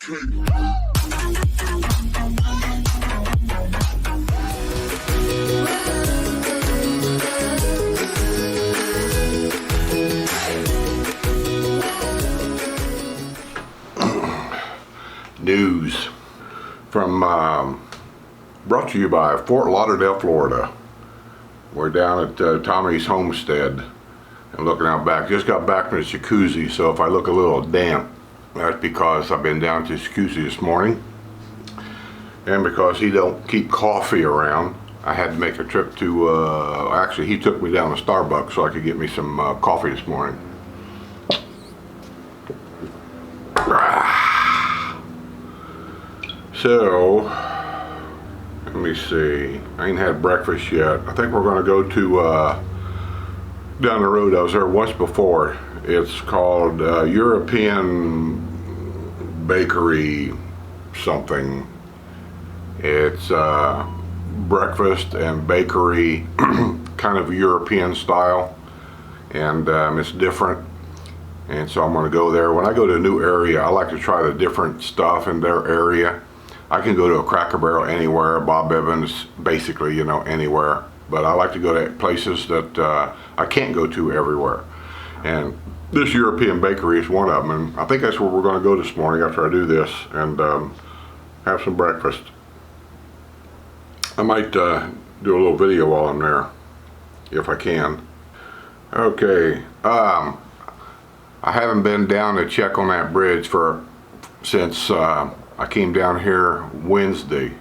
News from brought to you by Fort Lauderdale, Florida. We're down at Tommy's homestead and looking out back. Just got back from the jacuzzi, so if I look a little damp, that's because I've been down to the jacuzzi this morning, and because he don't keep coffee around, I had to make a trip to actually he took me down to Starbucks so I could get me some coffee this morning. So, let me see, I ain't had breakfast yet. I think we're gonna go to, down the road, I was there once before. It's called European Bakery something. It's breakfast and bakery, kind of European style, and it's different. And so I'm gonna go there. When I go to a new area, I like to try the different stuff in their area. I can go to a Cracker Barrel anywhere, Bob Evans, basically, you know, anywhere. But I like to go to places that I can't go to everywhere. And this European bakery is one of them. And I think that's where we're going to go this morning after I do this and have some breakfast. I might do a little video while I'm there, if I can. Okay, I haven't been down to check on that bridge since I came down here Wednesday,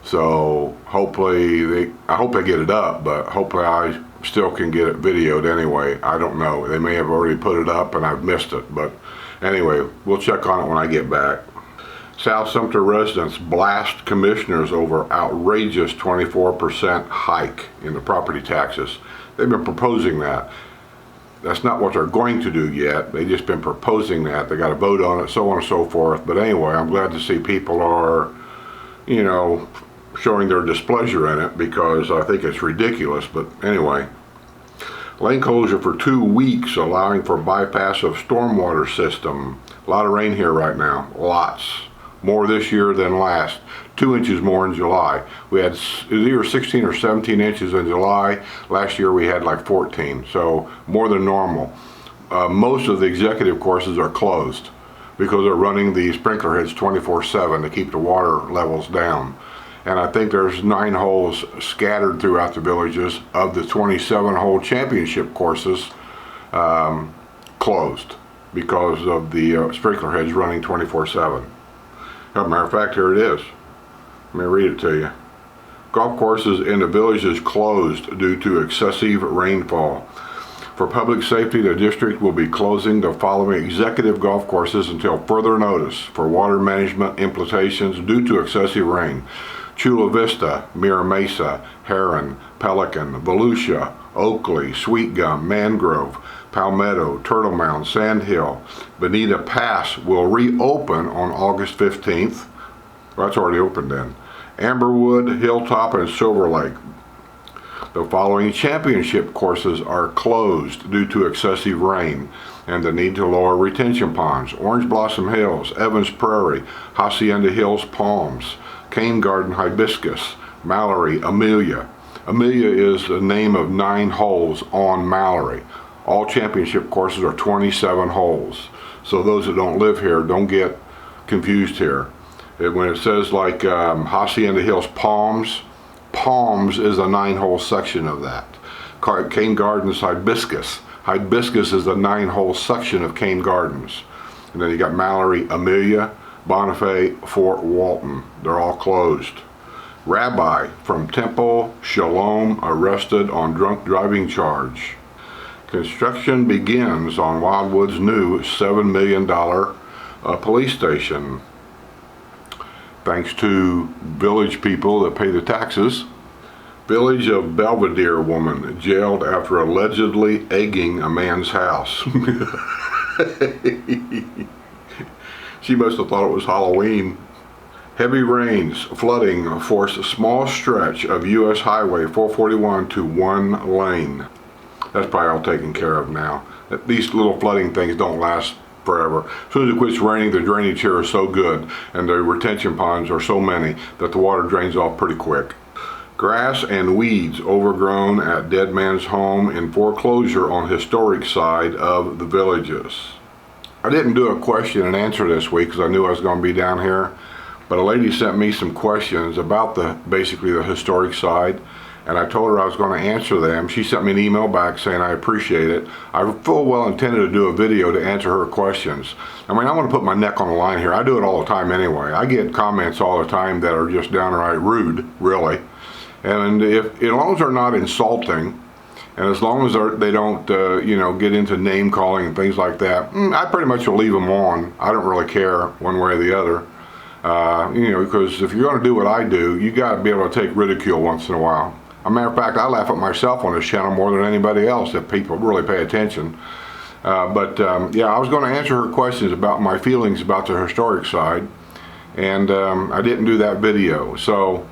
so hopefully I hope they get it up, but hopefully I still can get it videoed anyway. I don't know, they may have already put it up and I've missed it, but anyway, we'll check on it when I get back. South Sumter residents blast commissioners over outrageous 24% hike in the property taxes. They've been proposing that. That's not what they're going to do yet. They've just been proposing that. They got to vote on it, so on and so forth. But anyway, I'm glad to see people are, you know, showing their displeasure in it, because I think it's ridiculous. But anyway, lane closure for 2 weeks, allowing for bypass of stormwater system. A lot of rain here right now, lots. More this year than last. 2 inches more in July. We had, it was either 16 or 17 inches in July. Last year we had like 14, so more than normal. Most of the executive courses are closed because they're running the sprinkler heads 24/7 to keep the water levels down. And I think there's 9 holes scattered throughout the villages of the 27-hole championship courses closed because of the sprinkler heads running 24/7. As a matter of fact, here it is. Let me read it to you. Golf courses in the villages closed due to excessive rainfall. For public safety, the district will be closing the following executive golf courses until further notice for water management implications due to excessive rain. Chula Vista, Mira Mesa, Heron, Pelican, Volusia, Oakley, Sweet Gum, Mangrove, Palmetto, Turtle Mound, Sand Hill. Bonita Pass will reopen on August 15th. Well, that's already open then. Amberwood, Hilltop, and Silver Lake. The following championship courses are closed due to excessive rain and the need to lower retention ponds. Orange Blossom Hills, Evans Prairie, Hacienda Hills Palms, Cane Garden Hibiscus, Mallory, Amelia. Amelia is the name of 9 holes on Mallory. All championship courses are 27 holes. So those that don't live here, don't get confused here. When it says like Hacienda Hills Palms, Palms is a 9-hole section of that. Cane Gardens Hibiscus. Hibiscus is a 9-hole section of Cane Gardens. And then you got Mallory, Amelia, Bonifay, Fort Walton. They're all closed. Rabbi from Temple, Shalom, arrested on drunk driving charge. Construction begins on Wildwood's new $7 million police station. Thanks to village people that pay the taxes. Village of Belvedere woman jailed after allegedly egging a man's house. She must have thought it was Halloween. Heavy rains, flooding forced a small stretch of U.S. Highway 441 to 1 lane. That's probably all taken care of now. These little flooding things don't last forever. As soon as it quits raining, the drainage here is so good, and the retention ponds are so many that the water drains off pretty quick. Grass and weeds overgrown at Dead Man's Home in foreclosure on historic side of the Villages. I didn't do a question and answer this week because I knew I was going to be down here, but a lady sent me some questions about basically the historic side, and I told her I was going to answer them. She sent me an email back saying I appreciate it. I full well intended to do a video to answer her questions. I mean, I want to put my neck on the line here. I do it all the time anyway. I get comments all the time that are just downright rude, really. And as long as they're not insulting, and as long as they don't, get into name calling and things like that, I pretty much will leave them on. I don't really care one way or the other. Because if you're going to do what I do, you got to be able to take ridicule once in a while. As a matter of fact, I laugh at myself on this channel more than anybody else if people really pay attention. I was going to answer her questions about my feelings about the historic side, and I didn't do that video. So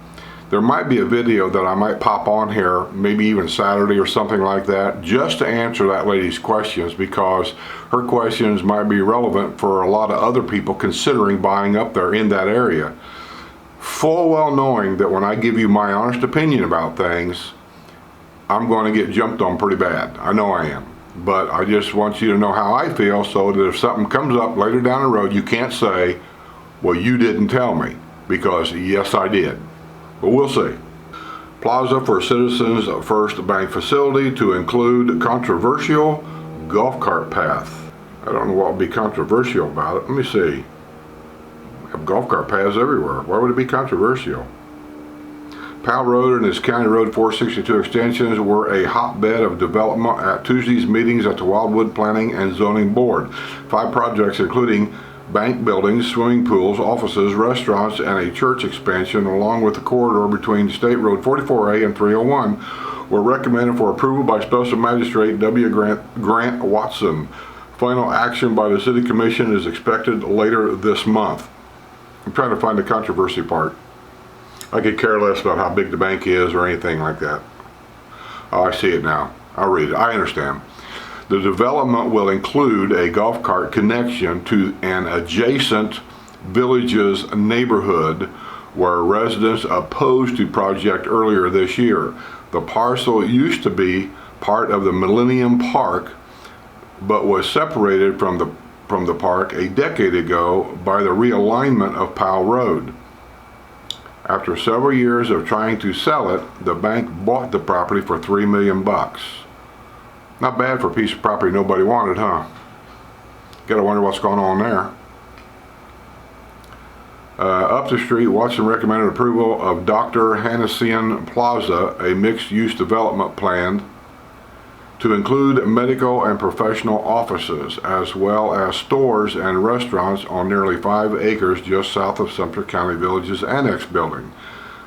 there might be a video that I might pop on here, maybe even Saturday or something like that, just to answer that lady's questions, because her questions might be relevant for a lot of other people considering buying up there in that area. Full well knowing that when I give you my honest opinion about things, I'm going to get jumped on pretty bad. I know I am. But I just want you to know how I feel, so that if something comes up later down the road, you can't say, well, you didn't tell me, because yes, I did. But we'll see. Plaza for Citizens First Bank Facility to include controversial golf cart path. I don't know what would be controversial about it. Let me see. We have golf cart paths everywhere. Why would it be controversial? Powell Road and its County Road 462 extensions were a hotbed of development at Tuesday's meetings at the Wildwood Planning and Zoning Board. 5 projects, including bank buildings, swimming pools, offices, restaurants, and a church expansion, along with the corridor between State Road 44A and 301, were recommended for approval by Special Magistrate W. Grant Watson. Final action by the City Commission is expected later this month. I'm trying to find the controversy part. I could care less about how big the bank is or anything like that. Oh, I see it now. I'll read it. I understand. The development will include a golf cart connection to an adjacent Villages neighborhood where residents opposed the project earlier this year. The parcel used to be part of the Millennium Park, but was separated from the park a decade ago by the realignment of Powell Road. After several years of trying to sell it, the bank bought the property for $3 million. Not bad for a piece of property nobody wanted, huh? Gotta wonder what's going on there. Up the street, Watson recommended approval of Dr. Hannesian Plaza, a mixed-use development plan to include medical and professional offices, as well as stores and restaurants on nearly 5 acres just south of Sumter County Villages Annex Building.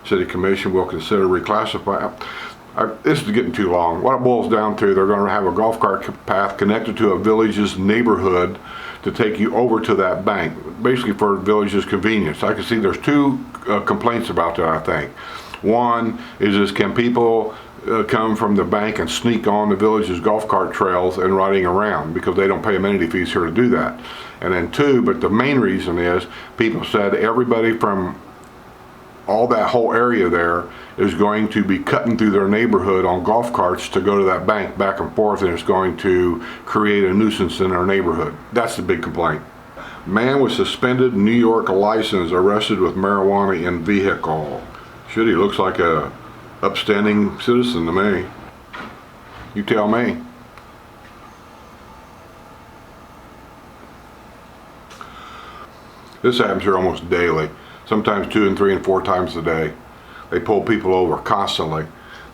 City Commission will consider reclassifying. This is getting too long. What it boils down to, they're going to have a golf cart path connected to a Villages neighborhood to take you over to that bank, basically for Villages convenience. I can see there's 2 complaints about that, I think. One is can people come from the bank and sneak on the Villages golf cart trails and riding around, because they don't pay amenity fees here to do that. And then 2, but the main reason is people said everybody from all that whole area there is going to be cutting through their neighborhood on golf carts to go to that bank back and forth, and it's going to create a nuisance in our neighborhood. That's the big complaint. Man with suspended New York license arrested with marijuana in vehicle. Shit, he looks like a upstanding citizen to me. You tell me. This happens here almost daily. Sometimes 2 and 3 and 4 times a day. They pull people over constantly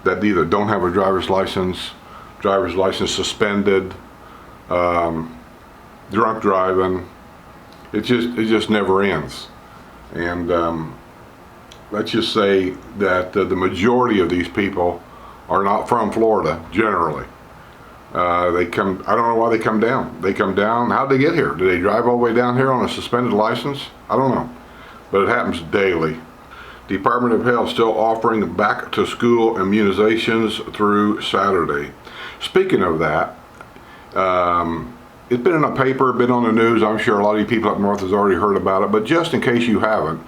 that either don't have a driver's license suspended, drunk driving. It just never ends. And let's just say that the majority of these people are not from Florida, generally. They come, I don't know why they come down. They come down, how'd they get here? Did they drive all the way down here on a suspended license? I don't know. But it happens daily. Department of Health still offering back to school immunizations through Saturday. Speaking of that, it's been in the paper, been on the news. I'm sure a lot of you people up north has already heard about it, but just in case you haven't,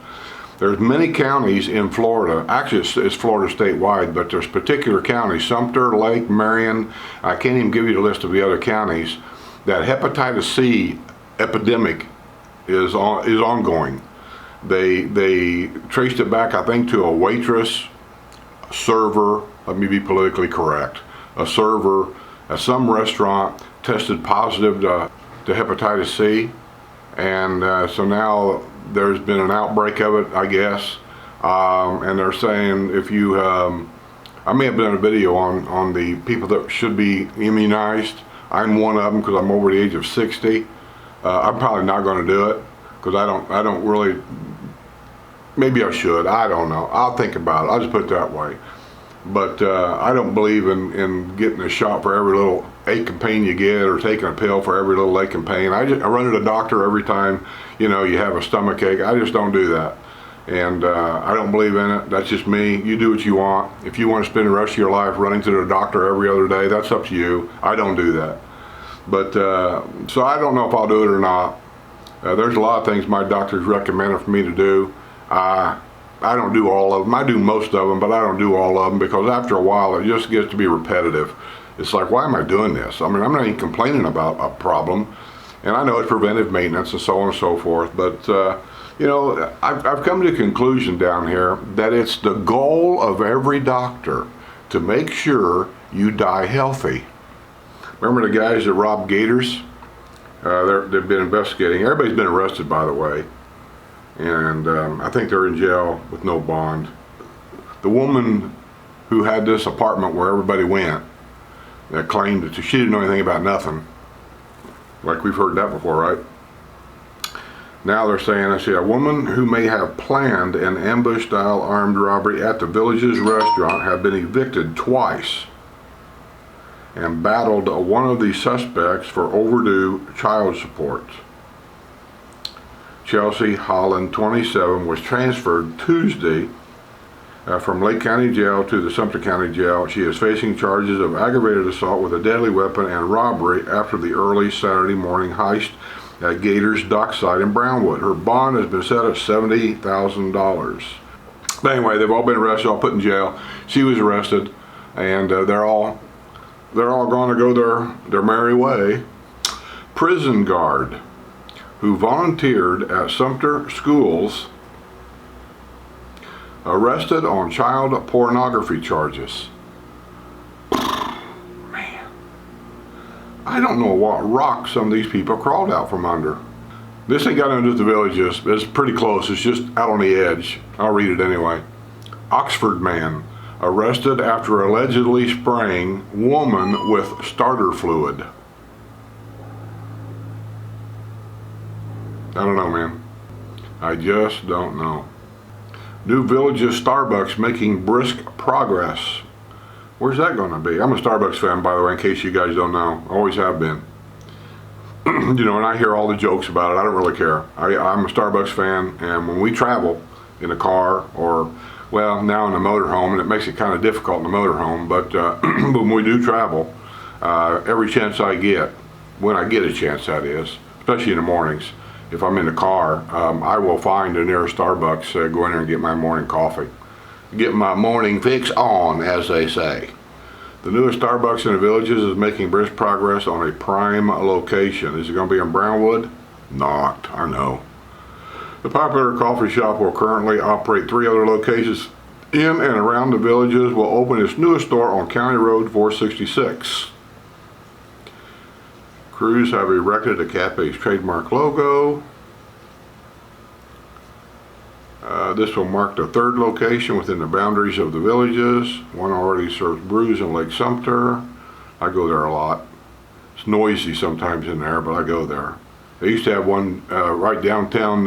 there's many counties in Florida. Actually, it's Florida statewide, but there's particular counties, Sumter, Lake, Marion. I can't even give you the list of the other counties. That hepatitis C epidemic is ongoing. They traced it back, I think, to a waitress, a server. Let me be politically correct. A server at some restaurant tested positive to hepatitis C, and so now there's been an outbreak of it, I guess, and they're saying if you, I may have done a video on the people that should be immunized. I'm one of them because I'm over the age of 60. I'm probably not going to do it because I don't really, maybe I should, I don't know. I'll think about it, I'll just put it that way. But I don't believe in getting a shot for every little ache and pain you get, or taking a pill for every little ache and pain. I run to the doctor every time, you have a stomach ache. I just don't do that. And I don't believe in it. That's just me. You do what you want. If you want to spend the rest of your life running to the doctor every other day, that's up to you. I don't do that. But so I don't know if I'll do it or not. There's a lot of things my doctors recommended for me to do. I don't do all of them. I do most of them, but I don't do all of them because after a while it just gets to be repetitive. It's like, why am I doing this? I mean, I'm not even complaining about a problem, and I know it's preventive maintenance and so on and so forth, but I've come to the conclusion down here that it's the goal of every doctor to make sure you die healthy. Remember the guys that robbed gators? They've been investigating. Everybody's been arrested, by the way. And I think they're in jail with no bond. The woman who had this apartment where everybody went, that claimed that she didn't know anything about nothing. Like we've heard that before, right? Now they're saying, a woman who may have planned an ambush-style armed robbery at the Villages restaurant had been evicted twice and battled one of the suspects for overdue child support. Chelsea Holland, 27, was transferred Tuesday from Lake County Jail to the Sumter County Jail. She is facing charges of aggravated assault with a deadly weapon and robbery after the early Saturday morning heist at Gators Dockside in Brownwood. Her bond has been set at $70,000. But anyway, they've all been arrested, all put in jail. She was arrested, and they're all going to go their merry way. Prison guard who volunteered at Sumter schools arrested on child pornography charges. Man, I don't know what rock some of these people crawled out from under. This ain't got nothing to do with the Villages. It's pretty close. It's just out on the edge. I'll read it anyway. Oxford man arrested after allegedly spraying woman with starter fluid. I don't know, man. I just don't know. New Villages Starbucks making brisk progress. Where's that going to be? I'm a Starbucks fan, by the way, in case you guys don't know. Always have been. And I hear all the jokes about it. I don't really care. I'm a Starbucks fan, and when we travel in a car or, well, now in a motorhome, and it makes it kind of difficult in a motorhome, but when we do travel, every chance I get, when I get a chance that is, especially in the mornings, if I'm in the car, I will find the nearest Starbucks, go in there and get my morning coffee. Get my morning fix on, as they say. The newest Starbucks in the Villages is making brisk progress on a prime location. Is it going to be in Brownwood? Not, I know. The popular coffee shop will currently operate 3 other locations in and around the Villages. Will open its newest store on County Road 466. Crews have erected a cafe's trademark logo. This will mark the 3rd location within the boundaries of the Villages. One already serves brews in Lake Sumter. I go there a lot. It's noisy sometimes in there, but I go there. They used to have one right downtown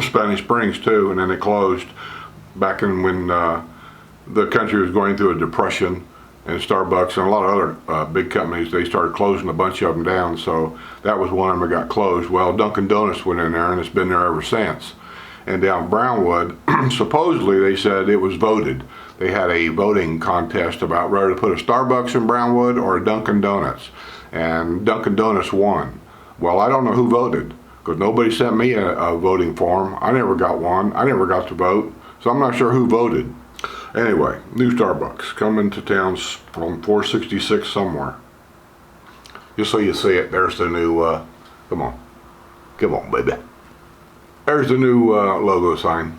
Spanish Springs too, and then they closed back in when the country was going through a depression. And Starbucks and a lot of other big companies, they started closing a bunch of them down. So that was one of them that got closed. Well, Dunkin' Donuts went in there, and it's been there ever since. And down Brownwood, supposedly they said it was voted. They had a voting contest about whether to put a Starbucks in Brownwood or a Dunkin' Donuts. And Dunkin' Donuts won. Well, I don't know who voted, because nobody sent me a voting form. I never got one. I never got to vote, so I'm not sure who voted. Anyway, new Starbucks coming to town from 466 somewhere. Just so you see it, there's the new, come on, baby. There's the new logo sign.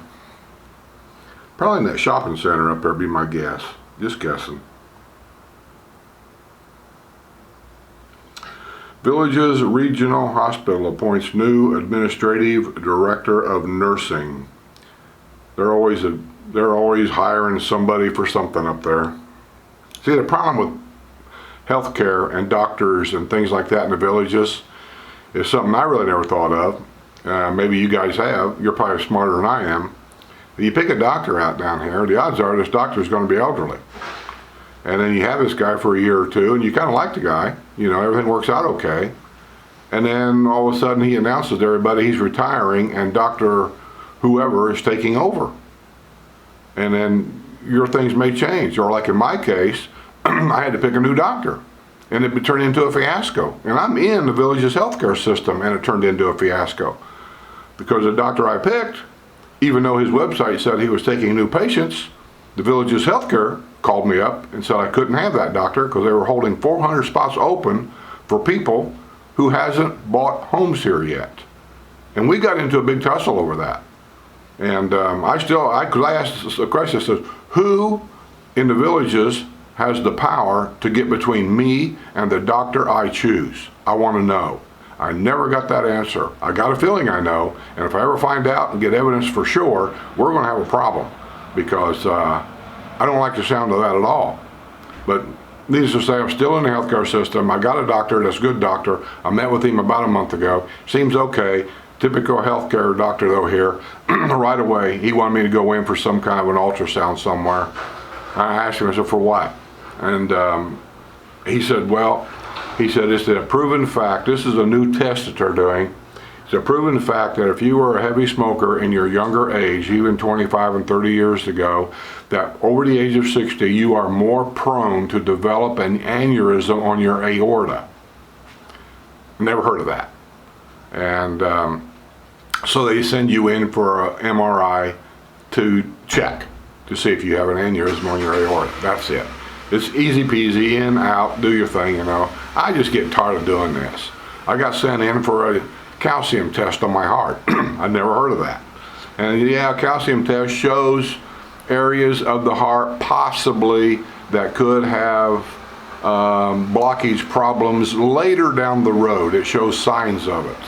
Probably in that shopping center up there, be my guess. Just guessing. Villages Regional Hospital appoints new administrative director of nursing. They're always hiring somebody for something up there. See, the problem with healthcare and doctors and things like that in the villages is something I really never thought of. Maybe you guys have. You're probably smarter than I am. You pick a doctor out down here, the odds are this doctor is going to be elderly. And then you have this guy for a year or two, and you kind of like the guy. You know, everything works out okay. And then all of a sudden he announces to everybody he's retiring, and Dr. whoever is taking over. And then your things may change. Or like in my case, I had to pick a new doctor, and it turned into a fiasco. And I'm in the village's healthcare system, and it turned into a fiasco. Because the doctor I picked, even though his website said he was taking new patients, the village's healthcare called me up and said I couldn't have that doctor because they were holding 400 spots open for people who hasn't bought homes here yet. And we got into a big tussle over that. And because I asked the question, I said, who in the villages has the power to get between me and the doctor I choose? I want to know. I never got that answer. I got a feeling I know, and if I ever find out and get evidence for sure, we're going to have a problem, because I don't like the sound of that at all. But needless to say, I'm still in the healthcare system. I got a doctor that's a good doctor. I met with him about a month ago. Seems okay. Typical healthcare doctor though here. Right away, he wanted me to go in for some kind of an ultrasound somewhere. I asked him, I said, for what? And he said, well, it's a proven fact. This is a new test that they're doing. It's a proven fact that if you were a heavy smoker in your younger age, even 25 and 30 years ago, that over the age of 60, you are more prone to develop an aneurysm on your aorta. Never heard of that. And so they send you in for an MRI to check to see if you have an aneurysm on your aorta. That's it. It's easy peasy, in, out, do your thing, you know. I just get tired of doing this. I got sent in for a calcium test on my heart. I'd never heard of that. And yeah, calcium test shows areas of the heart possibly that could have blockage problems later down the road. It shows signs of it.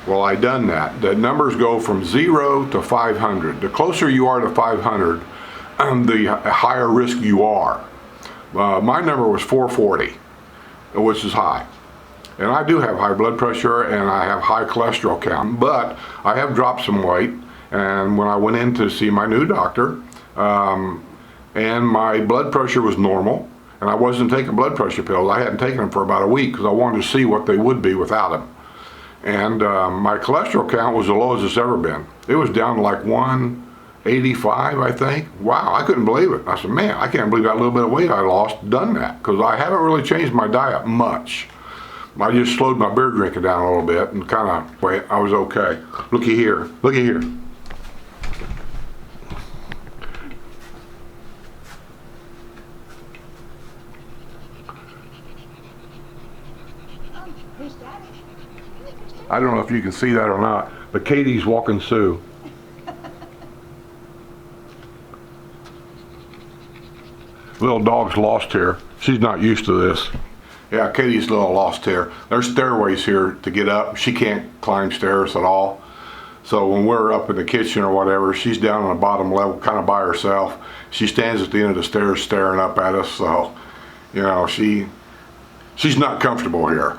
Well, I done that. The numbers go from 0 to 500. The closer you are to 500, the higher risk you are. My number was 440, which is high. And I do have high blood pressure and I have high cholesterol count, but I have dropped some weight. And when I went in to see my new doctor, and my blood pressure was normal, and I wasn't taking blood pressure pills. I hadn't taken them for about a week because I wanted to see what they would be without them. And my cholesterol count was the lowest it's ever been. It was down to like 185, I think. Wow, I couldn't believe it. I said, man, I can't believe that little bit of weight I lost done that, because I haven't really changed my diet much. I just slowed my beer drinking down a little bit and kind of, wait, I was okay. Looky here, looky here. I don't know if you can see that or not, but Katie's walking Sue. Little dog's lost here. She's not used to this. Yeah, Katie's a little lost here. There's stairways here to get up. She can't climb stairs at all. So when we're up in the kitchen or whatever, she's down on the bottom level kind of by herself. She stands at the end of the stairs staring up at us. So, you know, she's not comfortable here.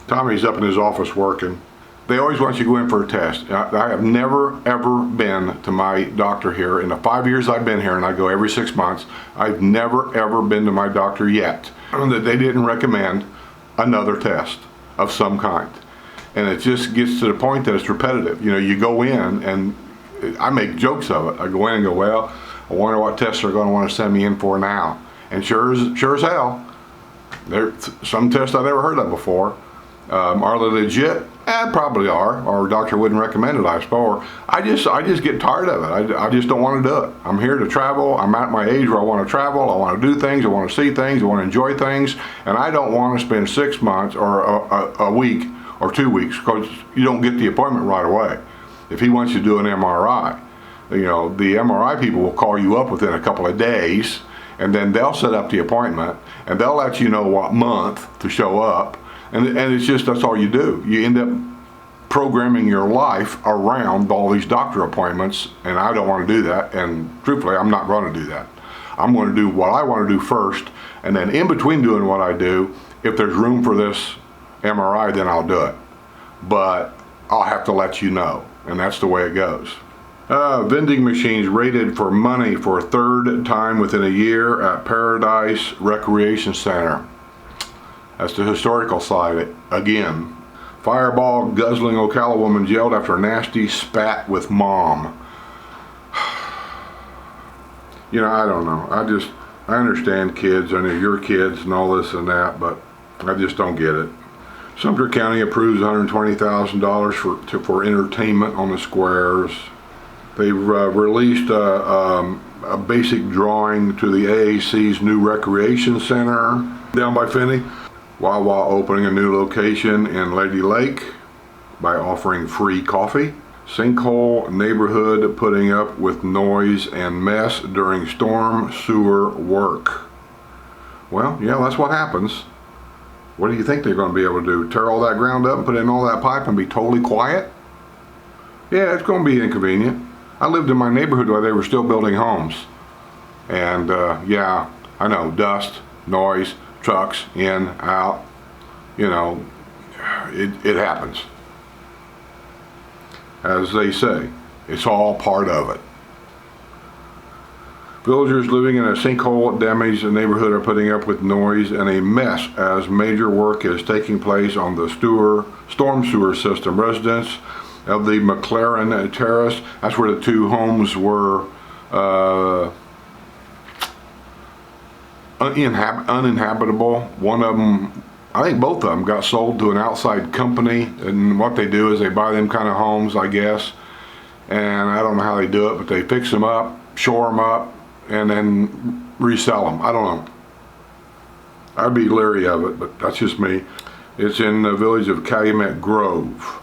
Tommy's up in his office working. They always want you to go in for a test. I have never, ever been to my doctor here. In the 5 years I've been here, and I go every 6 months, I've never, ever been to my doctor yet that they didn't recommend another test of some kind. And it just gets to the point that it's repetitive. You know, you go in, and I make jokes of it. I go in and go, well, I wonder what tests they're going to want to send me in for now. And sure as hell, there's some tests I've never heard of before. Are they legit? Probably are, or a doctor wouldn't recommend it, I suppose. I just get tired of it. I just don't want to do it. I'm here to travel. I'm at my age where I want to travel. I want to do things. I want to see things. I want to enjoy things. And I don't want to spend 6 months or a week or 2 weeks, because you don't get the appointment right away. If he wants you to do an MRI, you know, the MRI people will call you up within a couple of days, and then they'll set up the appointment, and they'll let you know what month to show up. And it's just, that's all you do. You end up programming your life around all these doctor appointments, and I don't want to do that, and truthfully, I'm not going to do that. I'm going to do what I want to do first, and then in between doing what I do, if there's room for this MRI, then I'll do it. But I'll have to let you know, and that's the way it goes. Vending machines raided for money for a third time within a year at Paradise Recreation Center. That's the historical side again. Fireball guzzling Ocala woman jailed after nasty spat with mom. You know, I don't know. I understand kids. I know your kids and all this and that, but I just don't get it. Sumter County approves $120,000 for entertainment on the squares. They've released a basic drawing to the AAC's new recreation center down by Finney. Wawa opening a new location in Lady Lake by offering free coffee. Sinkhole neighborhood putting up with noise and mess during storm sewer work. Well, yeah, that's what happens. What do you think they're going to be able to do? Tear all that ground up and put in all that pipe and be totally quiet? Yeah, it's going to be inconvenient. I lived in my neighborhood while they were still building homes. And yeah, I know, dust, noise, trucks, in, out, you know, it happens. As they say, it's all part of it. Villagers living in a sinkhole damaged neighborhood are putting up with noise and a mess as major work is taking place on the storm sewer system. Residents of the McLaren Terrace, that's where the two homes were uninhabitable. One of them, I think both of them, got sold to an outside company, and what they do is they buy them kind of homes, I guess, and I don't know how they do it, but they fix them up, shore them up, and then resell them. I don't know. I'd be leery of it, but that's just me. It's in the village of Calumet Grove.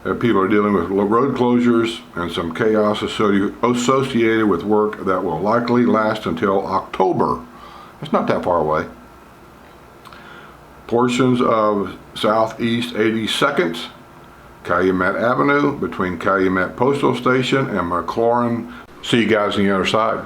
People are dealing with road closures and some chaos associated with work that will likely last until October. It's not that far away. Portions of Southeast 82nd, Calumet Avenue, between Calumet Postal Station and McLaurin. See you guys on the other side.